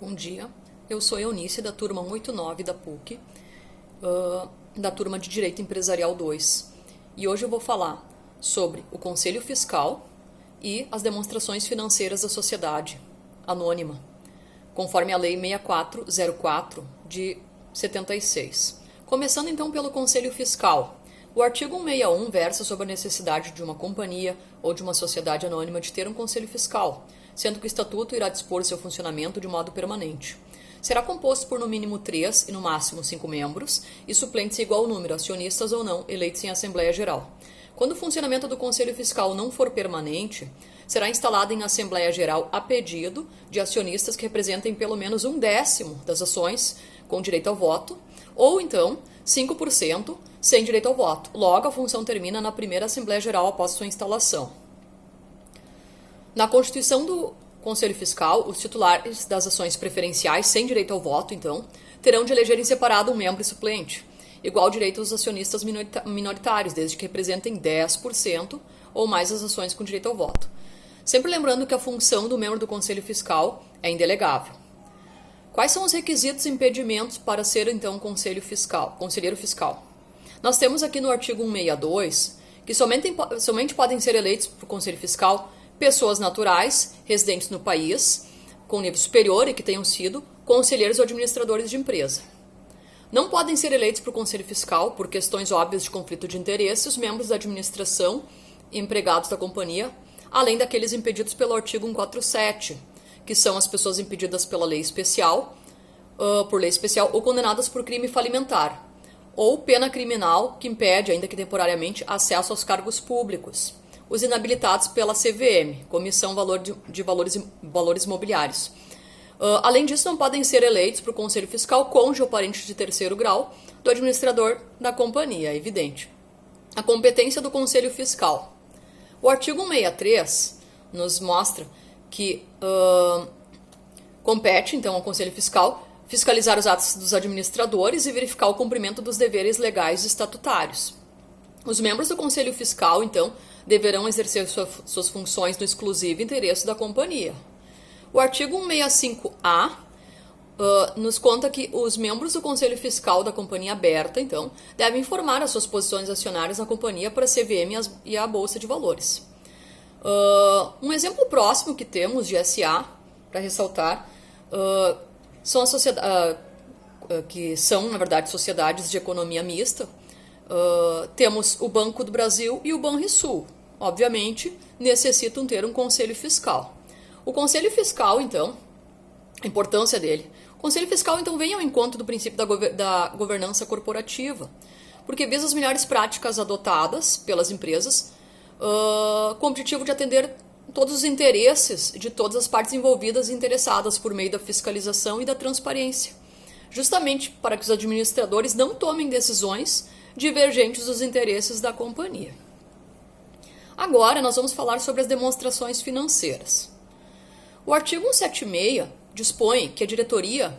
Bom dia, eu sou Eunice, da turma 189 da PUC, da turma de Direito Empresarial 2. E hoje eu vou falar sobre o Conselho Fiscal e as demonstrações financeiras da sociedade anônima, conforme a Lei 6404 de 76. Começando então pelo Conselho Fiscal. O artigo 161 versa sobre a necessidade de uma companhia ou de uma sociedade anônima de ter um conselho fiscal, sendo que o Estatuto irá dispor seu funcionamento de modo permanente. Será composto por no mínimo 3 e no máximo 5 membros, e suplentes igual número, acionistas ou não, eleitos em Assembleia Geral. Quando o funcionamento do Conselho Fiscal não for permanente, será instalado em Assembleia Geral a pedido de acionistas que representem pelo menos 1/10 das ações com direito ao voto, ou então 5% sem direito ao voto. Logo, a função termina na primeira Assembleia Geral após sua instalação. Na Constituição do Conselho Fiscal, os titulares das ações preferenciais sem direito ao voto, então, terão de eleger em separado um membro e suplente, igual direito aos acionistas minoritários, desde que representem 10% ou mais as ações com direito ao voto. Sempre lembrando que a função do membro do Conselho Fiscal é indelegável. Quais são os requisitos e impedimentos para ser, então, conselheiro fiscal? Nós temos aqui no artigo 162 que somente podem ser eleitos para o Conselho Fiscal pessoas naturais, residentes no país, com nível superior e que tenham sido conselheiros ou administradores de empresa. Não podem ser eleitos para o Conselho Fiscal, por questões óbvias de conflito de interesse, os membros da administração e empregados da companhia, além daqueles impedidos pelo artigo 147, que são as pessoas impedidas pela lei especial, ou condenadas por crime falimentar, ou pena criminal que impede, ainda que temporariamente, acesso aos cargos públicos. Os inabilitados pela CVM, Comissão de Valores Mobiliários. Além disso, não podem ser eleitos para o Conselho Fiscal cônjuge ou parente de terceiro grau do administrador da companhia, é evidente. A competência do Conselho Fiscal. O artigo 163 nos mostra que compete, então, ao Conselho Fiscal fiscalizar os atos dos administradores e verificar o cumprimento dos deveres legais e estatutários. Os membros do Conselho Fiscal, então, deverão exercer suas funções no exclusivo interesse da companhia. O artigo 165-A nos conta que os membros do Conselho Fiscal da companhia aberta, então, devem informar as suas posições acionárias na companhia para a CVM e a Bolsa de Valores. Um exemplo próximo que temos de SA, para ressaltar, são as que são, na verdade, sociedades de economia mista. Temos o Banco do Brasil e o Banrisul. Obviamente, necessitam ter um conselho fiscal. O conselho fiscal, então, a importância dele. O conselho fiscal, então, vem ao encontro do princípio da governança corporativa, porque visa as melhores práticas adotadas pelas empresas com o objetivo de atender todos os interesses de todas as partes envolvidas e interessadas por meio da fiscalização e da transparência, justamente para que os administradores não tomem decisões divergentes dos interesses da companhia. Agora nós vamos falar sobre as demonstrações financeiras. O artigo 176 dispõe que a diretoria,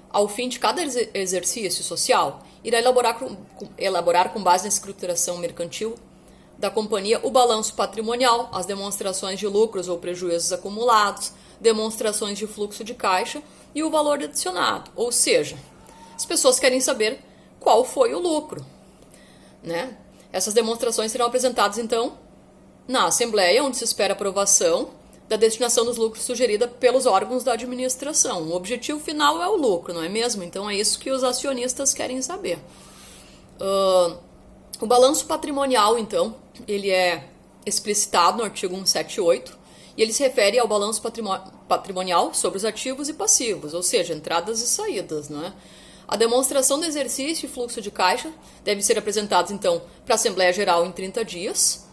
ao fim de cada exercício social, irá elaborar com base na escrituração mercantil da companhia o balanço patrimonial, as demonstrações de lucros ou prejuízos acumulados, demonstrações de fluxo de caixa e o valor adicionado. Ou seja, as pessoas querem saber qual foi o lucro, né? Essas demonstrações serão apresentadas, então, na Assembleia, onde se espera aprovação da destinação dos lucros sugerida pelos órgãos da administração. O objetivo final é o lucro, não é mesmo? Então é isso que os acionistas querem saber. O balanço patrimonial, então, ele é explicitado no artigo 178 e ele se refere ao balanço patrimonial sobre os ativos e passivos, ou seja, entradas e saídas, não é? A demonstração do exercício e fluxo de caixa deve ser apresentada, então, para a Assembleia Geral em 30 dias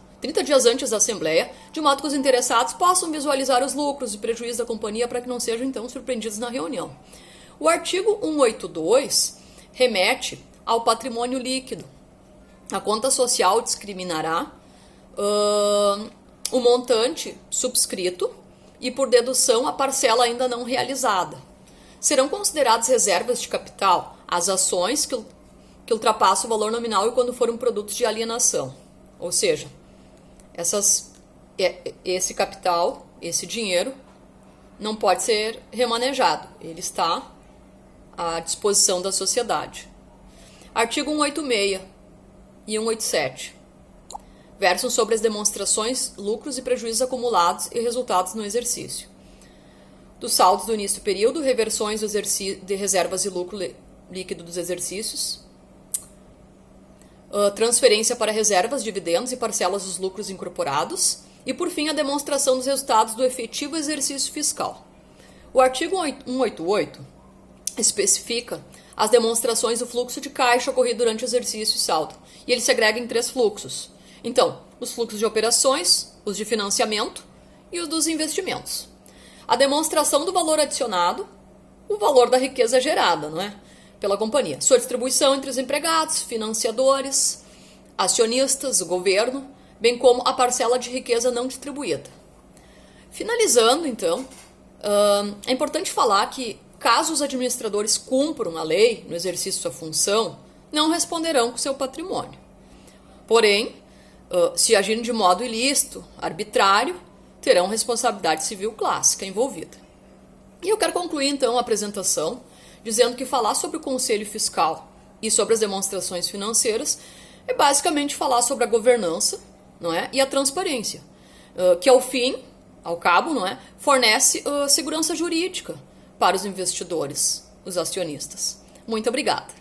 antes da Assembleia, de modo que os interessados possam visualizar os lucros e prejuízos da companhia para que não sejam, então, surpreendidos na reunião. O artigo 182 remete ao patrimônio líquido. A conta social discriminará o montante subscrito e, por dedução, a parcela ainda não realizada. Serão consideradas reservas de capital as ações que ultrapassam o valor nominal e quando forem produtos de alienação. Ou seja, esse capital, esse dinheiro, não pode ser remanejado, ele está à disposição da sociedade. Artigo 186 e 187 versam sobre as demonstrações, lucros e prejuízos acumulados e resultados no exercício. Dos saldos do início do período, reversões de reservas e lucro líquido dos exercícios, transferência para reservas, dividendos e parcelas dos lucros incorporados, e, por fim, a demonstração dos resultados do efetivo exercício fiscal. O artigo 188 especifica as demonstrações do fluxo de caixa ocorrido durante o exercício e saldo, e ele segrega em 3 fluxos. Então, os fluxos de operações, os de financiamento e os dos investimentos. A demonstração do valor adicionado, o valor da riqueza gerada, não é? Pela companhia. Sua distribuição entre os empregados, financiadores, acionistas, o governo, bem como a parcela de riqueza não distribuída. Finalizando, então, é importante falar que, caso os administradores cumpram a lei no exercício de sua função, não responderão com seu patrimônio. Porém, se agirem de modo ilícito, arbitrário, terão responsabilidade civil clássica envolvida. E eu quero concluir, então, a apresentação dizendo que falar sobre o Conselho Fiscal e sobre as demonstrações financeiras é basicamente falar sobre a governança, não é? E a transparência, que ao cabo, não é? Fornece segurança jurídica para os investidores, os acionistas. Muito obrigada.